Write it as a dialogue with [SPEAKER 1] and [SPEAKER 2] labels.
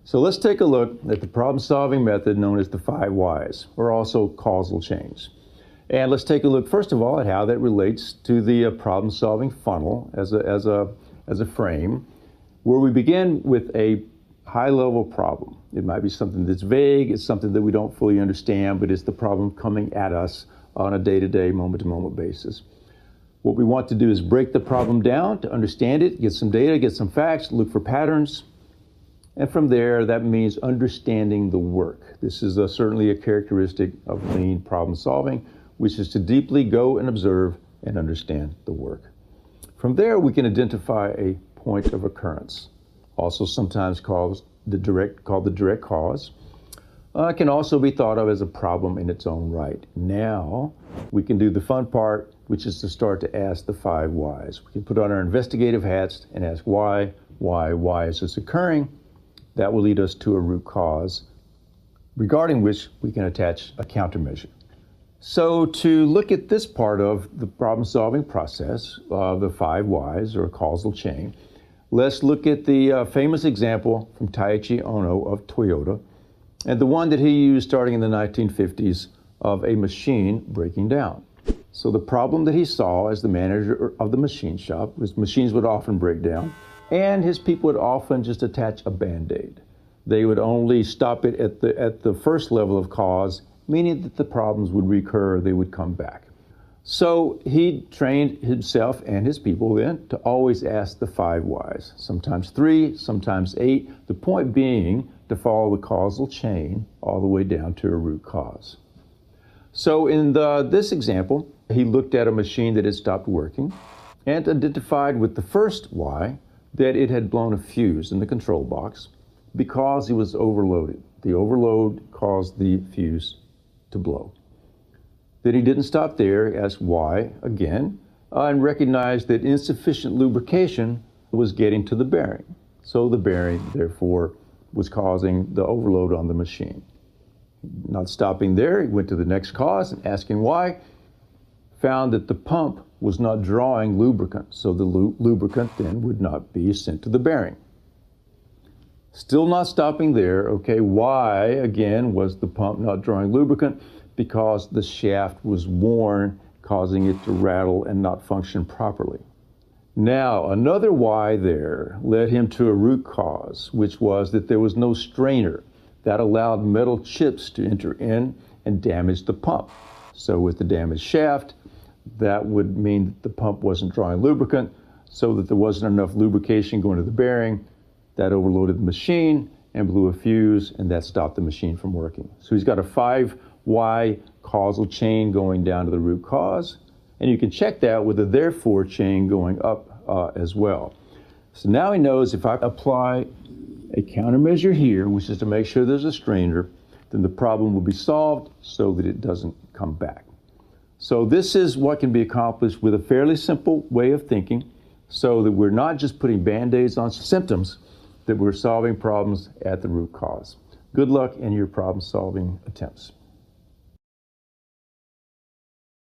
[SPEAKER 1] So let's take a look at the problem-solving method known as the 5 whys, or also causal chains. And let's take a look, first of all, at how that relates to the problem-solving funnel as a frame, where we begin with a high-level problem. It might be something that's vague, it's something that we don't fully understand, but it's the problem coming at us on a day-to-day, moment-to-moment basis. What we want to do is break the problem down to understand it, get some data, get some facts, look for patterns. And from there, that means understanding the work. This is certainly a characteristic of lean problem solving, which is to deeply go and observe and understand the work. From there, we can identify a point of occurrence, also sometimes called the direct cause. It can also be thought of as a problem in its own right. Now, we can do the fun part, which is to start to ask the 5 whys. We can put on our investigative hats and ask why is this occurring? That will lead us to a root cause, regarding which we can attach a countermeasure. So to look at this part of the problem-solving process of the 5 whys, or causal chain, let's look at the famous example from Taiichi Ohno of Toyota, and the one that he used starting in the 1950s of a machine breaking down. So the problem that he saw as the manager of the machine shop was machines would often break down, and his people would often just attach a Band-Aid. They would only stop it at the first level of cause, meaning that the problems would recur, they would come back. So he trained himself and his people then to always ask the 5 whys, sometimes 3, sometimes 8, the point being to follow the causal chain all the way down to a root cause. So in this example, he looked at a machine that had stopped working and identified with the first why that it had blown a fuse in the control box because it was overloaded. The overload caused the fuse to blow. Then he didn't stop there, asked why again, and recognized that insufficient lubrication was getting to the bearing. So the bearing, therefore, was causing the overload on the machine. Not stopping there, he went to the next cause and asking why, found that the pump was not drawing lubricant, so the lubricant then would not be sent to the bearing. Still not stopping there, okay, why again was the pump not drawing lubricant? Because the shaft was worn, causing it to rattle and not function properly. Now, another why there led him to a root cause, which was that there was no strainer that allowed metal chips to enter in and damage the pump. So with the damaged shaft, that would mean that the pump wasn't drawing lubricant, so that there wasn't enough lubrication going to the bearing. That overloaded the machine and blew a fuse, and that stopped the machine from working. So he's got a 5 why causal chain going down to the root cause, and you can check that with a therefore chain going up as well. So now he knows if I apply a countermeasure here, which is to make sure there's a strainer, then the problem will be solved so that it doesn't come back. So this is what can be accomplished with a fairly simple way of thinking, so that we're not just putting Band-Aids on symptoms, that we're solving problems at the root cause. Good luck in your problem-solving attempts.